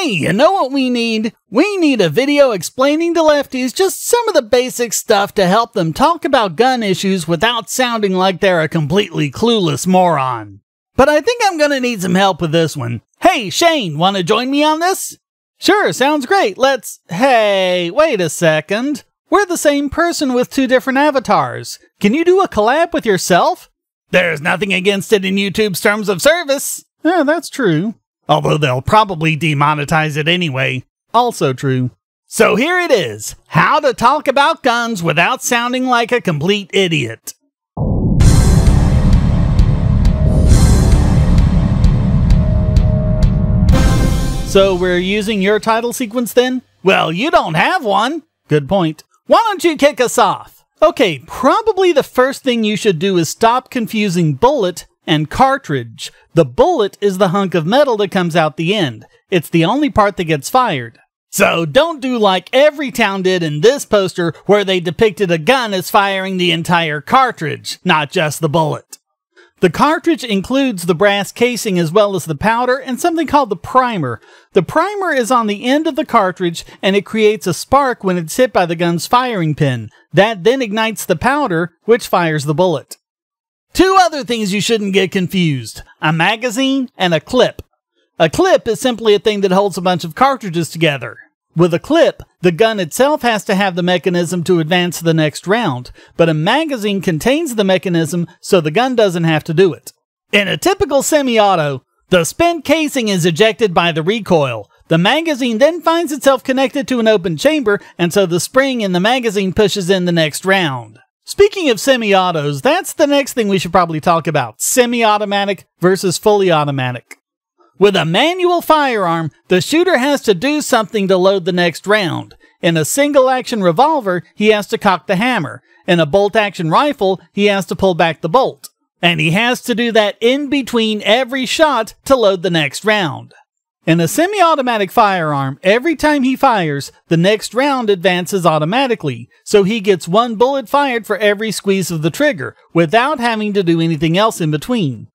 Hey, you know what we need? We need a video explaining to lefties just some of the basic stuff to help them talk about gun issues without sounding like they're a completely clueless moron. But I think I'm gonna need some help with this one. Hey, Shane, wanna join me on this? Sure, sounds great. Hey, wait a second. We're the same person with two different avatars. Can you do a collab with yourself? There's nothing against it in YouTube's terms of service. Yeah, that's true. Although they'll probably demonetize it anyway. Also true. So here it is. How to talk about guns without sounding like a complete idiot. So we're using your title sequence then? Well, you don't have one. Good point. Why don't you kick us off? Okay, probably the first thing you should do is stop confusing bullet and cartridge. The bullet is the hunk of metal that comes out the end. It's the only part that gets fired. So don't do like every town did in this poster where they depicted a gun as firing the entire cartridge, not just the bullet. The cartridge includes the brass casing as well as the powder and something called the primer. The primer is on the end of the cartridge and it creates a spark when it's hit by the gun's firing pin. That then ignites the powder, which fires the bullet. Two other things you shouldn't get confused: a magazine and a clip. A clip is simply a thing that holds a bunch of cartridges together. With a clip, the gun itself has to have the mechanism to advance to the next round, but a magazine contains the mechanism so the gun doesn't have to do it. In a typical semi-auto, the spent casing is ejected by the recoil. The magazine then finds itself connected to an open chamber, and so the spring in the magazine pushes in the next round. Speaking of semi-autos, that's the next thing we should probably talk about: semi-automatic versus fully automatic. With a manual firearm, the shooter has to do something to load the next round. In a single-action revolver, he has to cock the hammer. In a bolt-action rifle, he has to pull back the bolt. And he has to do that in between every shot to load the next round. In a semi-automatic firearm, every time he fires, the next round advances automatically, so he gets one bullet fired for every squeeze of the trigger, without having to do anything else in between.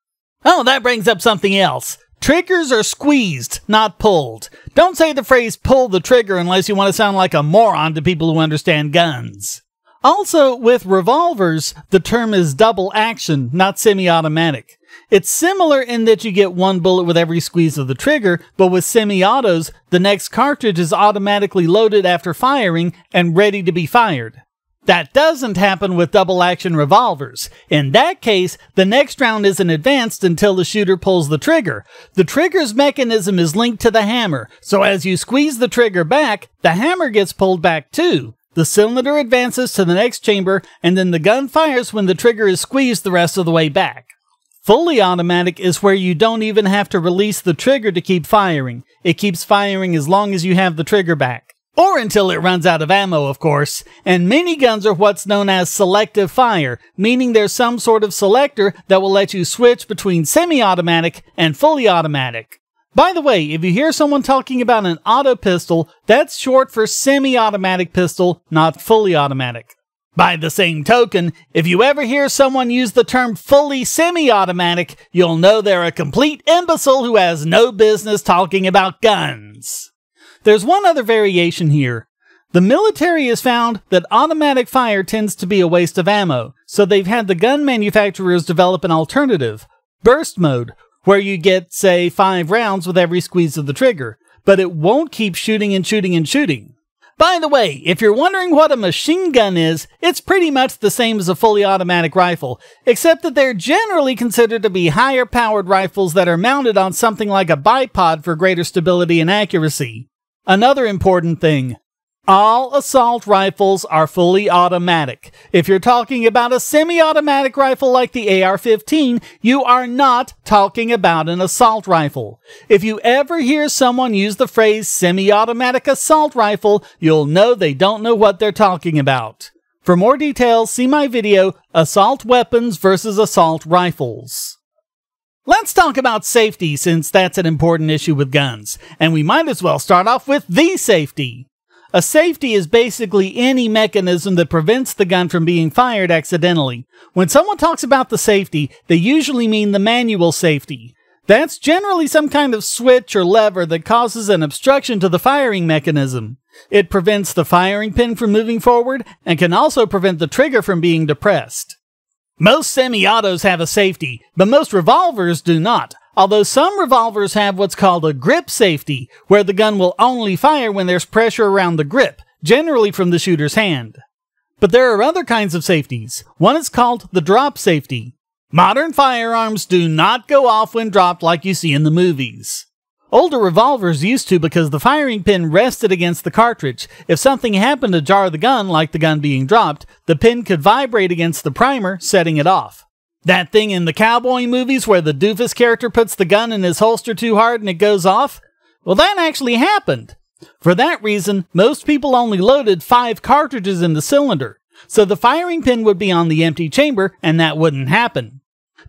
Oh, that brings up something else. Triggers are squeezed, not pulled. Don't say the phrase pull the trigger unless you want to sound like a moron to people who understand guns. Also, with revolvers, the term is double action, not semi-automatic. It's similar in that you get one bullet with every squeeze of the trigger, but with semi-autos, the next cartridge is automatically loaded after firing and ready to be fired. That doesn't happen with double-action revolvers. In that case, the next round isn't advanced until the shooter pulls the trigger. The trigger's mechanism is linked to the hammer, so as you squeeze the trigger back, the hammer gets pulled back too. The cylinder advances to the next chamber, and then the gun fires when the trigger is squeezed the rest of the way back. Fully automatic is where you don't even have to release the trigger to keep firing. It keeps firing as long as you have the trigger back. Or until it runs out of ammo, of course. And miniguns are what's known as selective fire, meaning there's some sort of selector that will let you switch between semi-automatic and fully automatic. By the way, if you hear someone talking about an auto pistol, that's short for semi-automatic pistol, not fully automatic. By the same token, if you ever hear someone use the term fully semi-automatic, you'll know they're a complete imbecile who has no business talking about guns. There's one other variation here. The military has found that automatic fire tends to be a waste of ammo, so they've had the gun manufacturers develop an alternative: burst mode, where you get, say, 5 rounds with every squeeze of the trigger, but it won't keep shooting and shooting and shooting. By the way, if you're wondering what a machine gun is, it's pretty much the same as a fully automatic rifle, except that they're generally considered to be higher powered rifles that are mounted on something like a bipod for greater stability and accuracy. Another important thing: all assault rifles are fully automatic. If you're talking about a semi-automatic rifle like the AR-15, you are not talking about an assault rifle. If you ever hear someone use the phrase semi-automatic assault rifle, you'll know they don't know what they're talking about. For more details, see my video, Assault Weapons versus Assault Rifles. Let's talk about safety, since that's an important issue with guns, and we might as well start off with the safety. A safety is basically any mechanism that prevents the gun from being fired accidentally. When someone talks about the safety, they usually mean the manual safety. That's generally some kind of switch or lever that causes an obstruction to the firing mechanism. It prevents the firing pin from moving forward and can also prevent the trigger from being depressed. Most semi-autos have a safety, but most revolvers do not, although some revolvers have what's called a grip safety, where the gun will only fire when there's pressure around the grip, generally from the shooter's hand. But there are other kinds of safeties. One is called the drop safety. Modern firearms do not go off when dropped like you see in the movies. Older revolvers used to because the firing pin rested against the cartridge. If something happened to jar the gun, like the gun being dropped, the pin could vibrate against the primer, setting it off. That thing in the cowboy movies where the doofus character puts the gun in his holster too hard and it goes off? Well, that actually happened. For that reason, most people only loaded 5 cartridges in the cylinder, so the firing pin would be on the empty chamber and that wouldn't happen.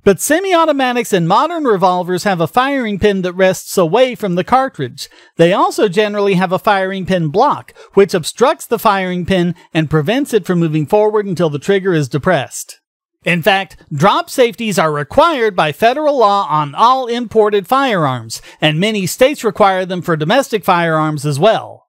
But semi-automatics and modern revolvers have a firing pin that rests away from the cartridge. They also generally have a firing pin block, which obstructs the firing pin and prevents it from moving forward until the trigger is depressed. In fact, drop safeties are required by federal law on all imported firearms, and many states require them for domestic firearms as well.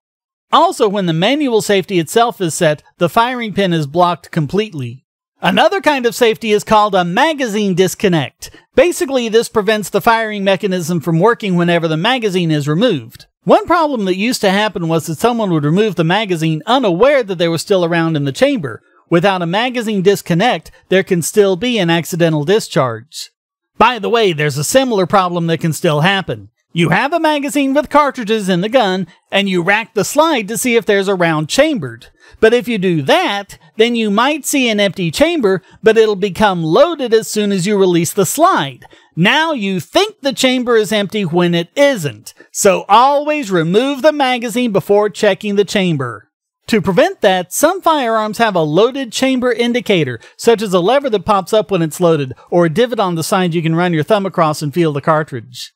Also, when the manual safety itself is set, the firing pin is blocked completely. Another kind of safety is called a magazine disconnect. Basically, this prevents the firing mechanism from working whenever the magazine is removed. One problem that used to happen was that someone would remove the magazine unaware that they were still around in the chamber. Without a magazine disconnect, there can still be an accidental discharge. By the way, there's a similar problem that can still happen. You have a magazine with cartridges in the gun, and you rack the slide to see if there's a round chambered. But if you do that, then you might see an empty chamber, but it'll become loaded as soon as you release the slide. Now you think the chamber is empty when it isn't. So always remove the magazine before checking the chamber. To prevent that, some firearms have a loaded chamber indicator, such as a lever that pops up when it's loaded, or a divot on the side you can run your thumb across and feel the cartridge.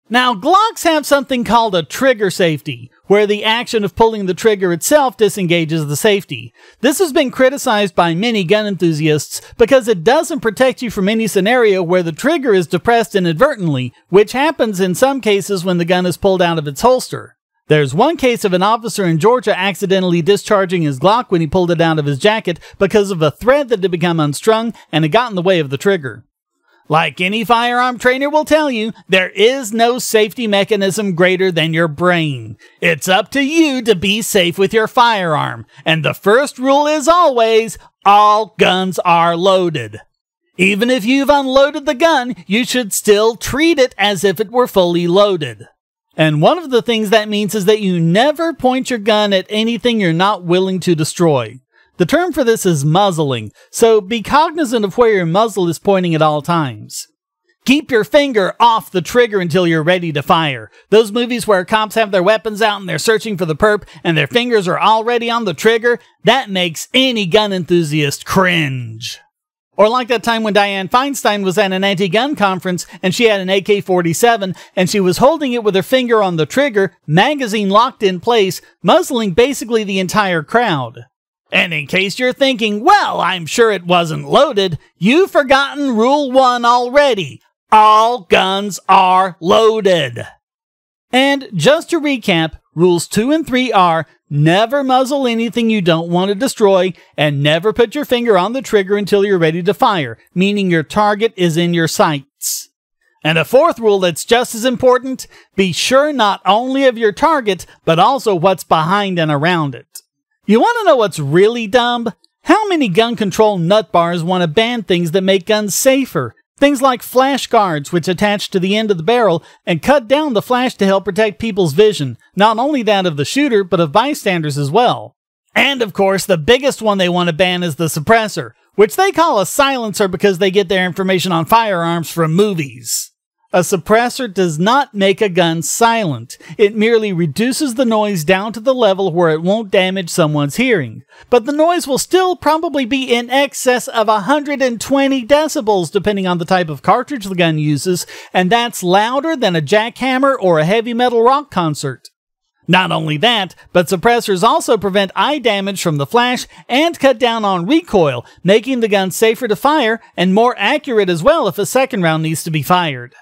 Now, Glocks have something called a trigger safety, where the action of pulling the trigger itself disengages the safety. This has been criticized by many gun enthusiasts because it doesn't protect you from any scenario where the trigger is depressed inadvertently, which happens in some cases when the gun is pulled out of its holster. There's one case of an officer in Georgia accidentally discharging his Glock when he pulled it out of his jacket because of a thread that had become unstrung and it got in the way of the trigger. Like any firearm trainer will tell you, there is no safety mechanism greater than your brain. It's up to you to be safe with your firearm. And the first rule is always, all guns are loaded. Even if you've unloaded the gun, you should still treat it as if it were fully loaded. And one of the things that means is that you never point your gun at anything you're not willing to destroy. The term for this is muzzling, so be cognizant of where your muzzle is pointing at all times. Keep your finger off the trigger until you're ready to fire. Those movies where cops have their weapons out and they're searching for the perp and their fingers are already on the trigger, that makes any gun enthusiast cringe. Or like that time when Dianne Feinstein was at an anti-gun conference and she had an AK-47 and she was holding it with her finger on the trigger, magazine locked in place, muzzling basically the entire crowd. And in case you're thinking, well, I'm sure it wasn't loaded, you've forgotten Rule 1 already. All guns are loaded. And just to recap, Rules 2 and 3 are, never muzzle anything you don't want to destroy, and never put your finger on the trigger until you're ready to fire, meaning your target is in your sights. And a fourth rule that's just as important, be sure not only of your target, but also what's behind and around it. You want to know what's really dumb? How many gun control nut bars want to ban things that make guns safer? Things like flash guards, which attach to the end of the barrel and cut down the flash to help protect people's vision, not only that of the shooter, but of bystanders as well. And of course, the biggest one they want to ban is the suppressor, which they call a silencer because they get their information on firearms from movies. A suppressor does not make a gun silent. It merely reduces the noise down to the level where it won't damage someone's hearing. But the noise will still probably be in excess of 120 decibels depending on the type of cartridge the gun uses, and that's louder than a jackhammer or a heavy metal rock concert. Not only that, but suppressors also prevent eye damage from the flash and cut down on recoil, making the gun safer to fire and more accurate as well if a second round needs to be fired.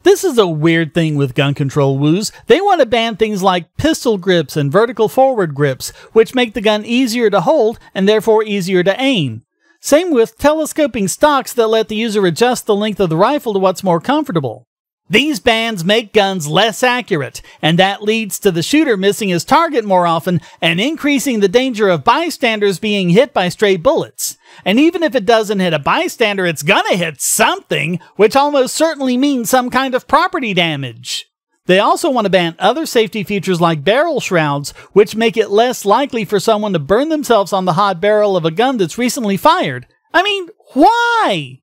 This is a weird thing with gun control woos. They want to ban things like pistol grips and vertical forward grips, which make the gun easier to hold and therefore easier to aim. Same with telescoping stocks that let the user adjust the length of the rifle to what's more comfortable. These bans make guns less accurate, and that leads to the shooter missing his target more often and increasing the danger of bystanders being hit by stray bullets. And even if it doesn't hit a bystander, it's gonna hit something, which almost certainly means some kind of property damage. They also want to ban other safety features like barrel shrouds, which make it less likely for someone to burn themselves on the hot barrel of a gun that's recently fired. I mean, why?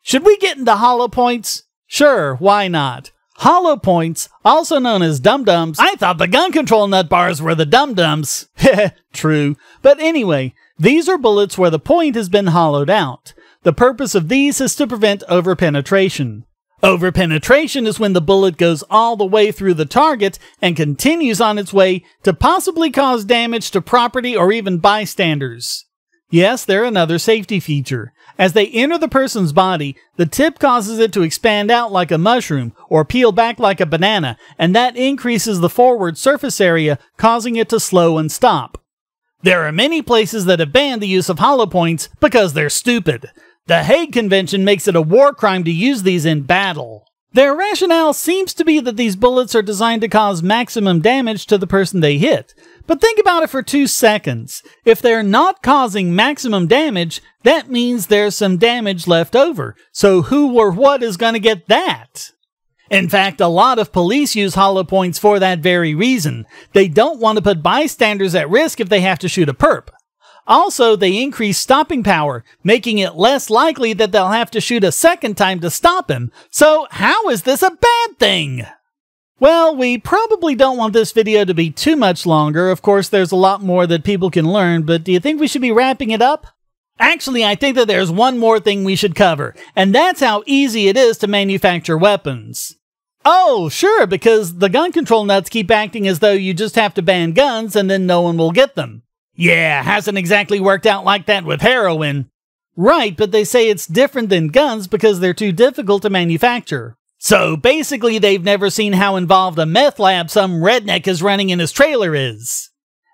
Should we get into hollow points? Sure, why not? Hollow points, also known as dum-dums. I thought the gun control nut bars were the dum-dums. Heh, true. But anyway, these are bullets where the point has been hollowed out. The purpose of these is to prevent overpenetration. Overpenetration is when the bullet goes all the way through the target and continues on its way to possibly cause damage to property or even bystanders. Yes, they're another safety feature. As they enter the person's body, the tip causes it to expand out like a mushroom or peel back like a banana, and that increases the forward surface area, causing it to slow and stop. There are many places that have banned the use of hollow points because they're stupid. The Hague Convention makes it a war crime to use these in battle. Their rationale seems to be that these bullets are designed to cause maximum damage to the person they hit. But think about it for 2 seconds. If they're not causing maximum damage, that means there's some damage left over. So who or what is going to get that? In fact, a lot of police use hollow points for that very reason. They don't want to put bystanders at risk if they have to shoot a perp. Also, they increase stopping power, making it less likely that they'll have to shoot a second time to stop him. So how is this a bad thing? Well, we probably don't want this video to be too much longer. Of course, there's a lot more that people can learn, but do you think we should be wrapping it up? Actually, I think that there's one more thing we should cover, and that's how easy it is to manufacture weapons. Oh, sure, because the gun control nuts keep acting as though you just have to ban guns and then no one will get them. Yeah, hasn't exactly worked out like that with heroin. Right, but they say it's different than guns because they're too difficult to manufacture. So basically they've never seen how involved a meth lab some redneck is running in his trailer is.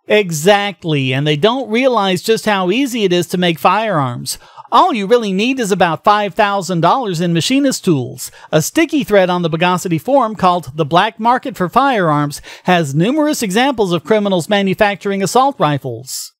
Exactly, and they don't realize just how easy it is to make firearms. All you really need is about $5,000 in machinist tools. A sticky thread on the Bogosity forum called The Black Market for Firearms has numerous examples of criminals manufacturing assault rifles.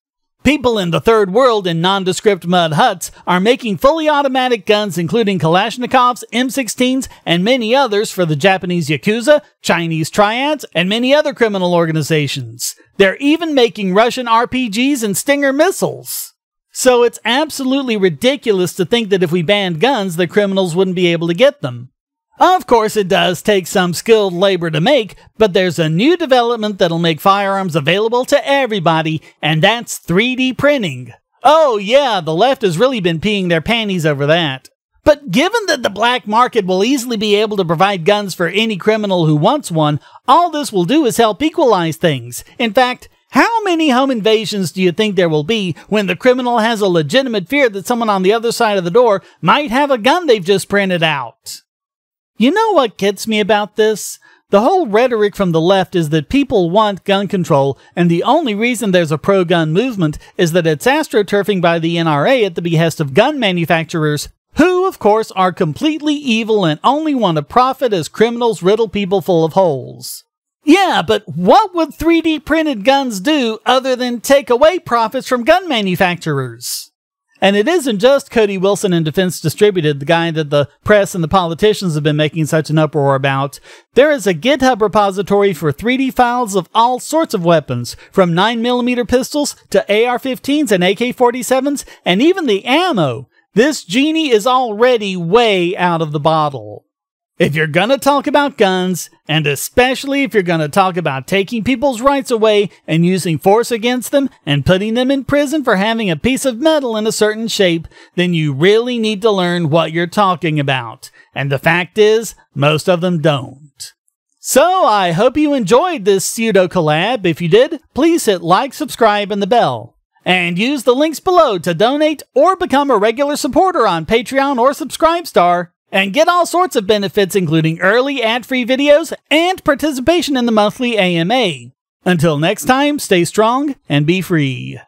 People in the third world in nondescript mud huts are making fully automatic guns including Kalashnikovs, M16s, and many others for the Japanese Yakuza, Chinese triads, and many other criminal organizations. They're even making Russian RPGs and Stinger missiles. So it's absolutely ridiculous to think that if we banned guns, the criminals wouldn't be able to get them. Of course, it does take some skilled labor to make, but there's a new development that'll make firearms available to everybody, and that's 3D printing. Oh yeah, the left has really been peeing their panties over that. But given that the black market will easily be able to provide guns for any criminal who wants one, all this will do is help equalize things. In fact, how many home invasions do you think there will be when the criminal has a legitimate fear that someone on the other side of the door might have a gun they've just printed out? You know what gets me about this? The whole rhetoric from the left is that people want gun control, and the only reason there's a pro-gun movement is that it's astroturfing by the NRA at the behest of gun manufacturers, who, of course, are completely evil and only want to profit as criminals riddle people full of holes. Yeah, but what would 3D printed guns do other than take away profits from gun manufacturers? And it isn't just Cody Wilson and Defense Distributed, the guy that the press and the politicians have been making such an uproar about. There is a GitHub repository for 3D files of all sorts of weapons, from 9mm pistols to AR-15s and AK-47s, and even the ammo. This genie is already way out of the bottle. If you're gonna talk about guns, and especially if you're gonna talk about taking people's rights away and using force against them and putting them in prison for having a piece of metal in a certain shape, then you really need to learn what you're talking about. And the fact is, most of them don't. So I hope you enjoyed this pseudo collab. If you did, please hit like, subscribe, and the bell. And use the links below to donate or become a regular supporter on Patreon or Subscribestar. and get all sorts of benefits including early ad-free videos and participation in the monthly AMA. Until next time, stay strong and be free.